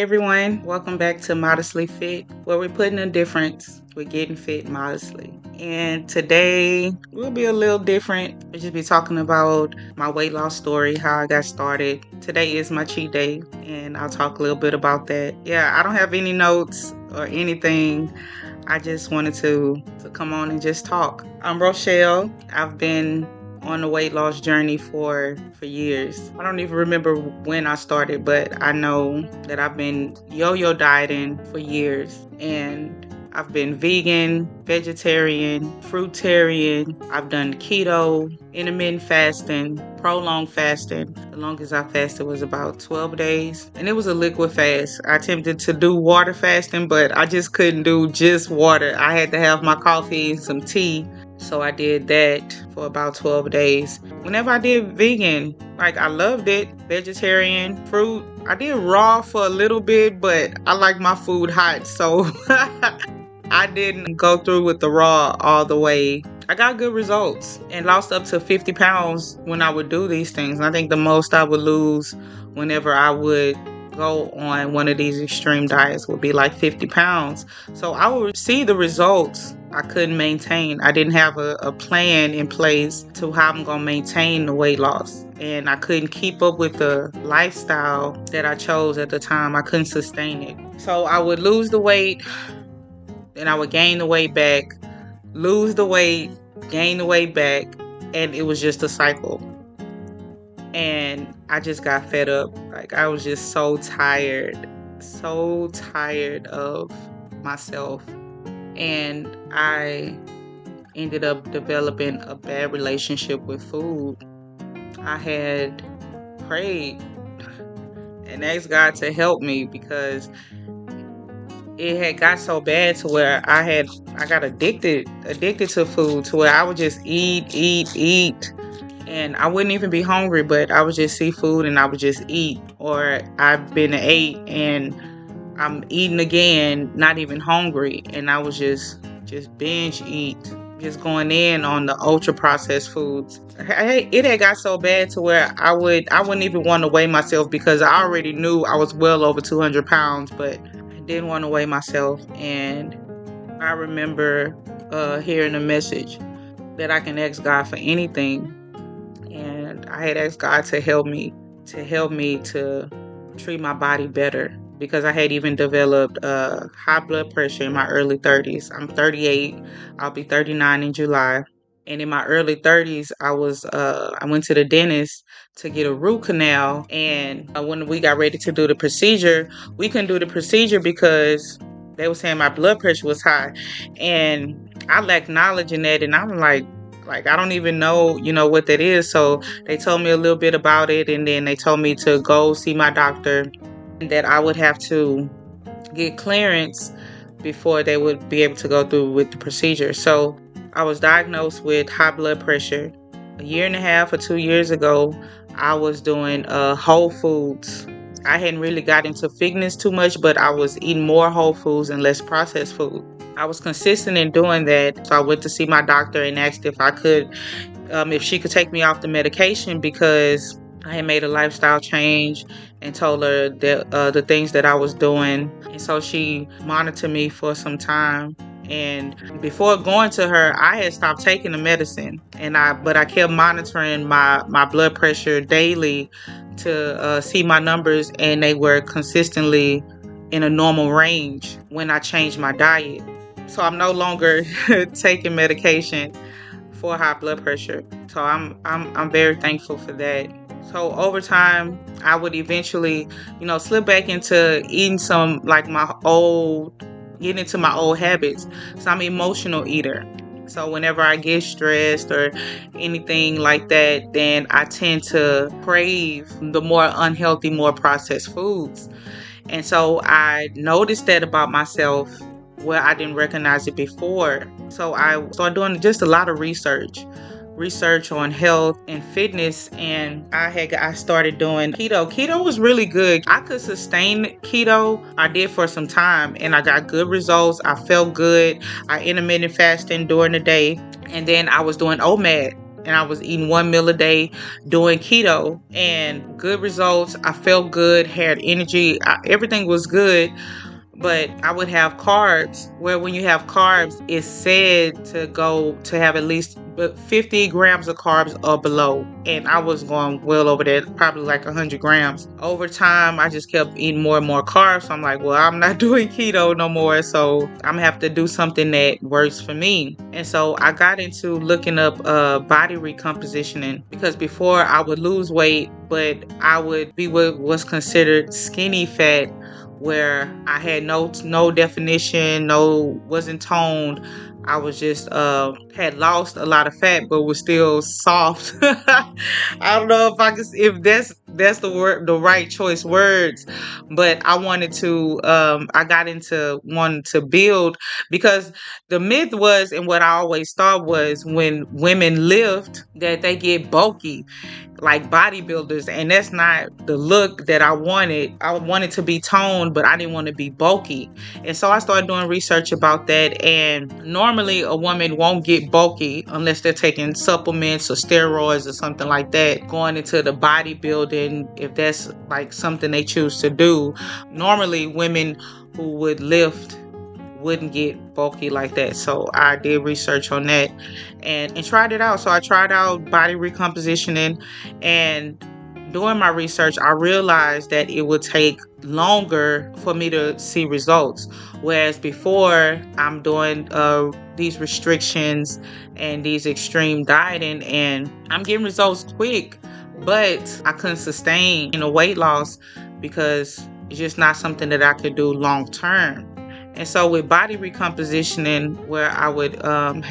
everyone, welcome back to Modestly Fit, where we're putting a difference with getting fit modestly. And today will be a little different. We'll just be talking about my weight loss story, how I got started. Today is my cheat day, and I'll talk a little bit about that. Yeah, I don't have any notes or anything. I just wanted to come on and just talk. I'm Rochelle. I've been on the weight loss journey for years. I don't even remember when I started, but I know that I've been yo-yo dieting for years, and I've been vegan, vegetarian, fruitarian. I've done keto, intermittent fasting, prolonged fasting. The longest I fasted was about 12 days, and it was a liquid fast. I attempted to do water fasting, but I just couldn't do just water. I had to have my coffee and some tea. So I did that for about 12 days. Whenever I did vegan, I loved it. Vegetarian, fruit. I did raw for a little bit, but I like my food hot. So I didn't go through with the raw all the way. I got good results and lost up to 50 pounds when I would do these things. I think the most I would lose whenever I would go on one of these extreme diets would be like 50 pounds. So I would see the results I couldn't maintain. I didn't have a plan in place to how I'm going to maintain the weight loss. And I couldn't keep up with the lifestyle that I chose at the time. I couldn't sustain it. So I would lose the weight, then I would gain the weight back, lose the weight, gain the weight back, and it was just a cycle. And I just got fed up. I was just so tired of myself. And I ended up developing a bad relationship with food. I had prayed and asked God to help me because it had got so bad to where I got addicted to food, to where I would just eat. And I wouldn't even be hungry, but I would just see food and I would just eat. Or I've been ate and I'm eating again, not even hungry. And I was just binge eat, just going in on the ultra processed foods. It had got so bad to where I wouldn't even want to weigh myself because I already knew I was well over 200 pounds, but I didn't want to weigh myself. And I remember hearing a message that I can ask God for anything. And I had asked God to help me to treat my body better, because I had even developed high blood pressure in my early 30s. I'm 38. I'll be 39 in July. And in my early 30s, I went to the dentist to get a root canal. And when we got ready to do the procedure, we couldn't do the procedure because they were saying my blood pressure was high. And I lacked knowledge in that. And I'm like, I don't even know, what that is. So they told me a little bit about it. And then they told me to go see my doctor, that I would have to get clearance before they would be able to go through with the procedure. So I was diagnosed with high blood pressure. A year and a half or 2 years ago, I was doing whole foods. I hadn't really got into fitness too much, but I was eating more whole foods and less processed food. I was consistent in doing that. So I went to see my doctor and asked if she could take me off the medication, because I had made a lifestyle change, and told her that the things that I was doing. And so she monitored me for some time. And before going to her, I had stopped taking the medicine, but I kept monitoring my blood pressure daily to see my numbers, and they were consistently in a normal range when I changed my diet. So I'm no longer taking medication for high blood pressure. So I'm very thankful for that. So over time, I would eventually, slip back into eating getting into my old habits. So I'm an emotional eater. So whenever I get stressed or anything like that, then I tend to crave the more unhealthy, more processed foods. And so I noticed that about myself where I didn't recognize it before. So I started doing just a lot of research on health and fitness, and I started doing keto. Keto was really good. I could sustain keto. I did for some time, and I got good results. I felt good. I intermittent fasting during the day, and then I was doing OMAD. and I was eating 1 meal a day doing keto, and good results. I felt good, had energy, everything was good. But I would have carbs, where when you have carbs, it's said to have at least 50 grams of carbs or below. And I was going well over that, probably like 100 grams. Over time, I just kept eating more and more carbs. So I'm like, well, I'm not doing keto no more. So I'm gonna have to do something that works for me. And so I got into looking up body recompositioning, because before I would lose weight, but I would be what was considered skinny fat, where I had no definition, wasn't toned. I was just had lost a lot of fat, but was still soft. I don't know if that's the right choice words, but I wanted to. I got into wanting to build, because the myth was, and what I always thought was, when women lift, that they get bulky like bodybuilders, and that's not the look that I wanted. I wanted to be toned, but I didn't want to be bulky. And so I started doing research about that, and normally a woman won't get bulky unless they're taking supplements or steroids or something like that, going into the bodybuilding, if that's like something they choose to do. Normally women who would lift wouldn't get bulky like that. So I did research on that and tried it out. So I tried out body recompositioning, and doing my research, I realized that it would take longer for me to see results. Whereas before, I'm doing these restrictions and these extreme dieting, and I'm getting results quick, but I couldn't sustain a weight loss because it's just not something that I could do long term. And so with body recompositioning, where I would I would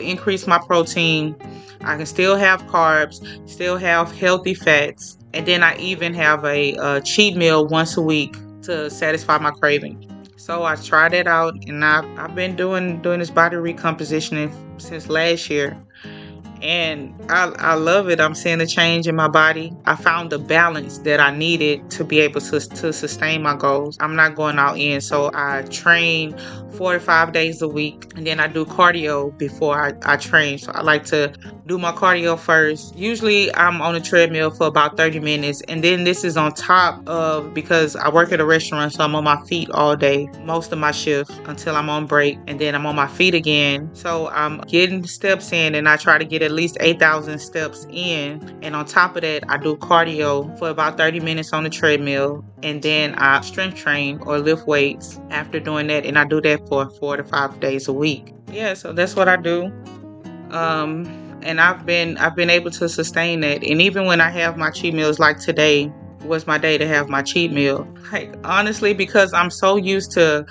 increase my protein, I can still have carbs, still have healthy fats, and then I even have a cheat meal once a week to satisfy my craving. So I tried it out, and I've been doing this body recompositioning since last year. And I love it. I'm seeing a change in my body. I found the balance that I needed to be able to sustain my goals. I'm not going all in. So I train 4 to 5 days a week, and then I do cardio before I train. So I like to do my cardio first. Usually I'm on a treadmill for about 30 minutes. And then this is on top of, because I work at a restaurant, so I'm on my feet all day, most of my shift, until I'm on break. And then I'm on my feet again. So I'm getting steps in, and I try to get at least 8,000 steps in. And on top of that, I do cardio for about 30 minutes on the treadmill. And then I strength train or lift weights after doing that. And I do that for 4 to 5 days a week. Yeah, so that's what I do. And I've been able to sustain that. And even when I have my cheat meals, like today was my day to have my cheat meal. Like, honestly, because I'm so used to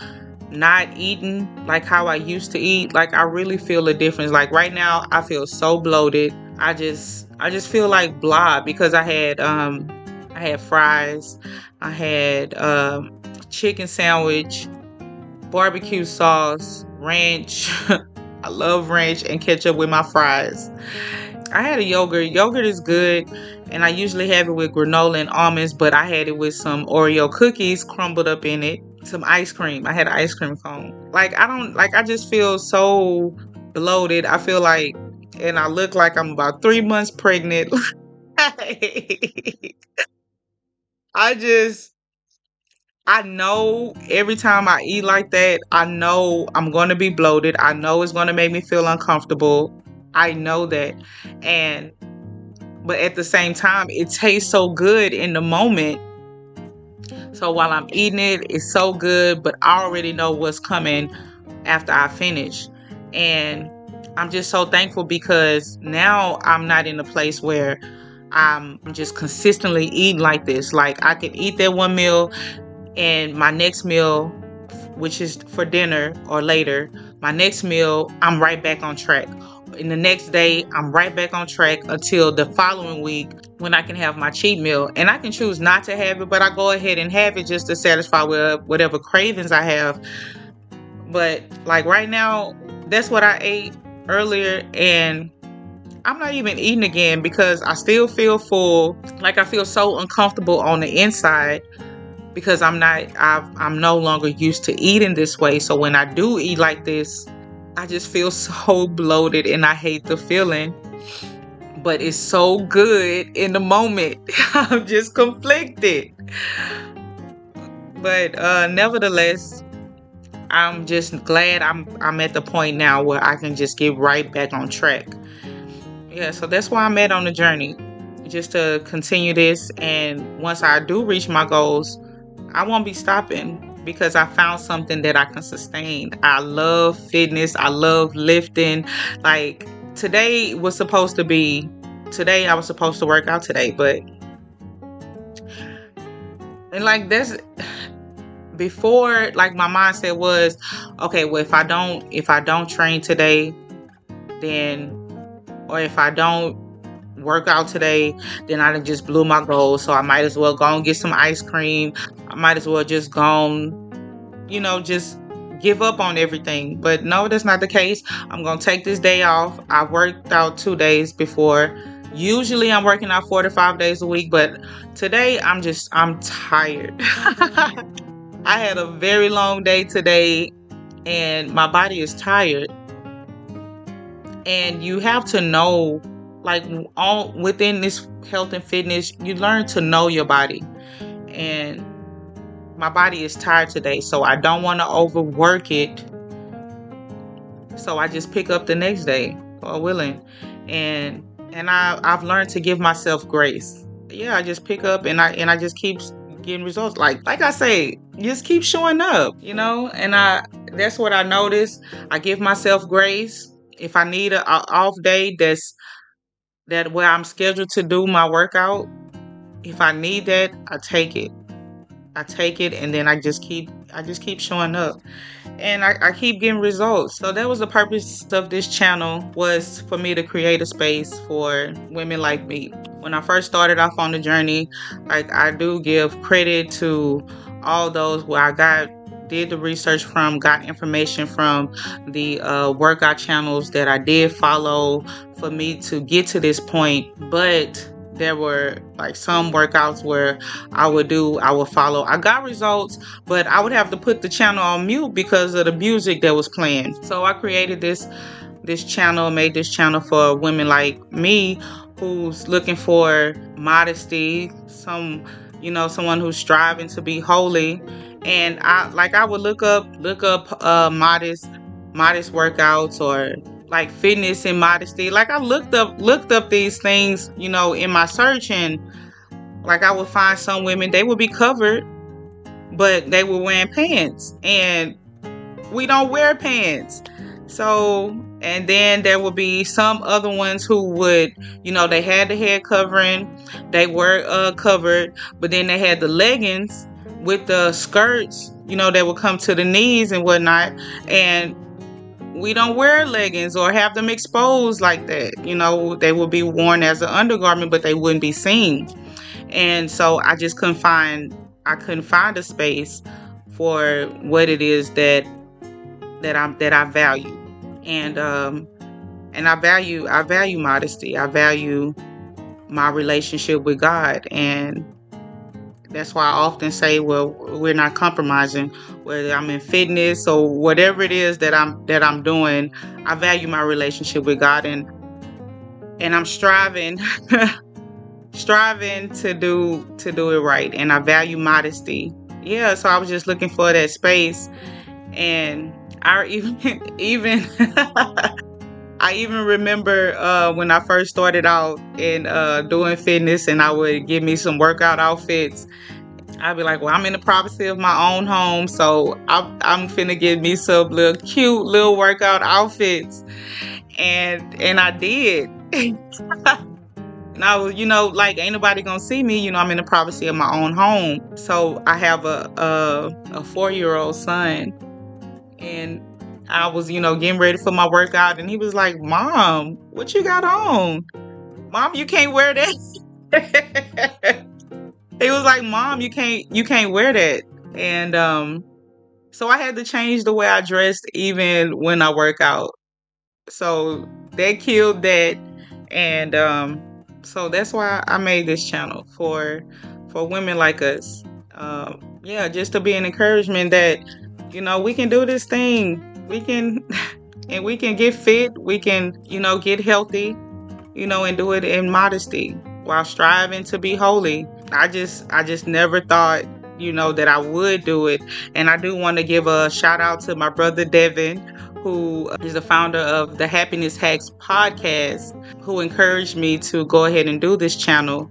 not eating like how I used to eat, like I really feel a difference. Like right now, I feel so bloated. I just feel like blah, because I had fries, I had chicken sandwich, barbecue sauce, ranch. I love ranch and ketchup with my fries. I had a yogurt. Yogurt is good, and I usually have it with granola and almonds, but I had it with some Oreo cookies crumbled up in it, some ice cream. I had an ice cream cone. I just feel so bloated. I feel like, and I look like I'm about 3 months pregnant. I know every time I eat like that, I know I'm going to be bloated. I know it's going to make me feel uncomfortable. I know that. But at the same time, it tastes so good in the moment. So while I'm eating it, it's so good, but I already know what's coming after I finish. And I'm just so thankful, because now I'm not in a place where I'm just consistently eating like this. Like, I can eat that one meal, and my next meal, which is for dinner or later, my next meal, I'm right back on track. And the next day, I'm right back on track until the following week, when I can have my cheat meal. And I can choose not to have it, but I go ahead and have it just to satisfy whatever cravings I have. But like right now, that's what I ate earlier, and I'm not even eating again because I still feel full. Like, I feel so uncomfortable on the inside, because I'm no longer used to eating this way. So when I do eat like this, I just feel so bloated and I hate the feeling, but it's so good in the moment. I'm just conflicted. But nevertheless, I'm just glad I'm at the point now where I can just get right back on track. Yeah, so that's why I'm at on the journey. Just to continue this, and once I do reach my goals, I won't be stopping because I found something that I can sustain. I love fitness. I love lifting. Like today was supposed to be today I was supposed to work out today, but and like that's before, like my mindset was, okay, well if I don't train today, then or if I don't work out today, then I done just blew my goal. So I might as well go and get some ice cream. I might as well just go and, just give up on everything. But no, that's not the case. I'm going to take this day off. I worked out 2 days before. Usually I'm working out 4 to 5 days a week, but today I'm tired. I had a very long day today and my body is tired. And you have to know, like all within this health and fitness, you learn to know your body. And my body is tired today, so I don't want to overwork it. So I just pick up the next day, God willing. And I've learned to give myself grace. Yeah, I just pick up and I just keep getting results. Like I say, just keep showing up, and that's what I notice. I give myself grace. If I need a off day that where I'm scheduled to do my workout, if I need that, I take it. And then I just keep showing up. And I keep getting results. So that was the purpose of this channel, was for me to create a space for women like me. When I first started off on the journey, like I do give credit to all those where I did the research from, got information from the workout channels that I did follow for me to get to this point. But there were like some workouts where I would follow. I got results, but I would have to put the channel on mute because of the music that was playing. So I created this channel, made this channel for women like me who's looking for modesty, someone who's striving to be holy. And I would look up modest workouts, or like fitness and modesty. Like I looked up these things, in my search, and like I would find some women, they would be covered, but they were wearing pants, and we don't wear pants. So, and then there would be some other ones who would, they had the head covering, they were covered, but then they had the leggings with the skirts, that would come to the knees and whatnot. And we don't wear leggings or have them exposed like that. They would be worn as an undergarment, but they wouldn't be seen. And so I just couldn't find a space for what it is that I value. And I value modesty. I value my relationship with God. And that's why I often say, well, we're not compromising. Whether I'm in fitness or whatever it is that I'm doing, I value my relationship with God, and I'm striving to do it right. And I value modesty. Yeah, so I was just looking for that space. And I even I even remember when I first started out in doing fitness, and I would give me some workout outfits. I'd be like, well, I'm in the privacy of my own home, so I'm finna get me some little cute little workout outfits. And I did. And I was, like, ain't nobody gonna see me. I'm in the privacy of my own home. So I have a 4-year-old son, and I was, getting ready for my workout, and he was like, Mom, what you got on? Mom, you can't wear that. He was like, Mom, you can't wear that. And so I had to change the way I dressed even when I work out. So that killed that. And so that's why I made this channel for women like us. Yeah, just to be an encouragement that, we can do this thing. We can and we can get fit. We can, get healthy, and do it in modesty while striving to be holy. I just never thought, that I would do it. And I do want to give a shout out to my brother Devin, who is the founder of the Happiness Hacks podcast, who encouraged me to go ahead and do this channel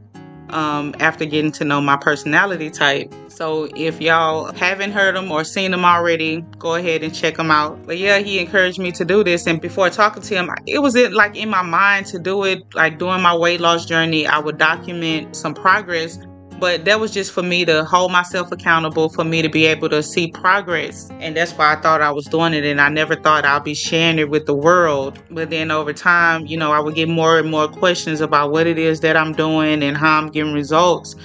after getting to know my personality type. So if y'all haven't heard him or seen him already, go ahead and check him out. But yeah, he encouraged me to do this. And before talking to him, it was like in my mind to do it. Like during my weight loss journey, I would document some progress. But that was just for me to hold myself accountable, for me to be able to see progress. And that's why I thought I was doing it. And I never thought I'll be sharing it with the world. But then over time, I would get more and more questions about what it is that I'm doing and how I'm getting results.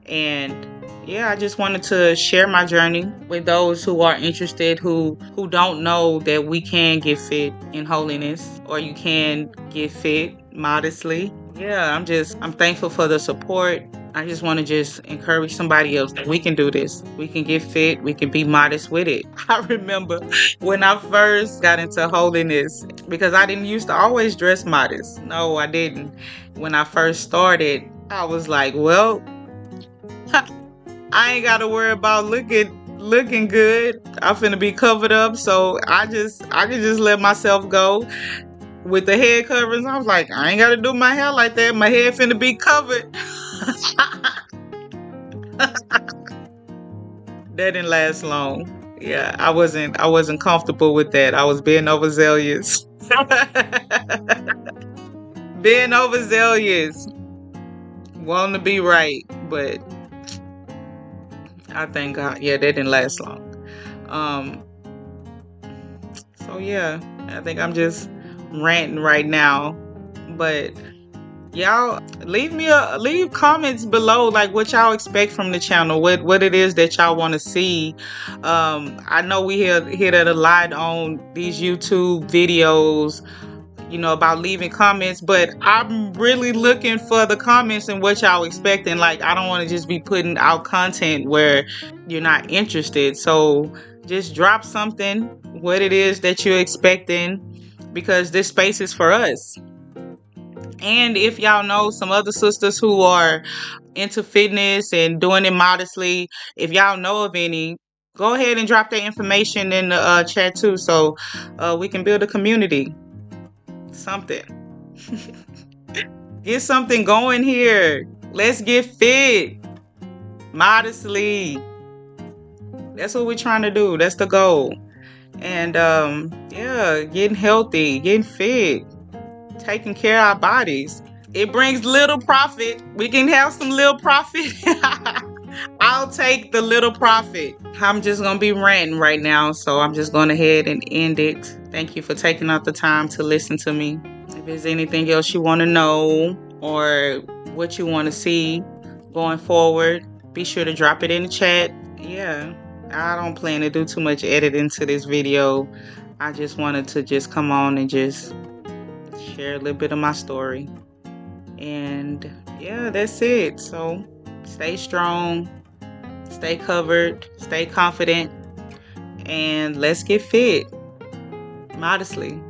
And yeah, I just wanted to share my journey with those who are interested, who don't know that we can get fit in holiness, or you can get fit modestly. Yeah, I'm thankful for the support. I just want to just encourage somebody else that we can do this. We can get fit. We can be modest with it. I remember when I first got into holiness, because I didn't used to always dress modest. No, I didn't. When I first started, I was like, well, I ain't got to worry about looking good. I'm finna be covered up, so I can just let myself go with the head coverings. I was like, I ain't got to do my hair like that. My head finna be covered. That didn't last long. Yeah, I wasn't comfortable with that. I was being overzealous. Being overzealous. Wanting to be right, but I thank God. Yeah, that didn't last long. So yeah, I think I'm just ranting right now, but y'all leave comments below, like what y'all expect from the channel, what it is that y'all want to see. I know we hear that a lot on these YouTube videos, about leaving comments, but I'm really looking for the comments and what y'all expecting. Like, I don't want to just be putting out content where you're not interested. So just drop something, what it is that you're expecting, because this space is for us. And if y'all know some other sisters who are into fitness and doing it modestly, if y'all know of any, go ahead and drop their information in the chat too, so we can build a community. Something. Get something going here. Let's get fit modestly. That's what we're trying to do. That's the goal. And yeah, getting healthy, getting fit, taking care of our bodies. It brings little profit. We can have some little profit. I'll take the little profit. I'm just going to be ranting right now, so I'm just going ahead and end it. Thank you for taking out the time to listen to me. If there's anything else you want to know or what you want to see going forward, be sure to drop it in the chat. Yeah, I don't plan to do too much editing to this video. I just wanted to just come on and just share a little bit of my story. And yeah, that's it. So stay strong, stay covered, stay confident, and let's get fit modestly.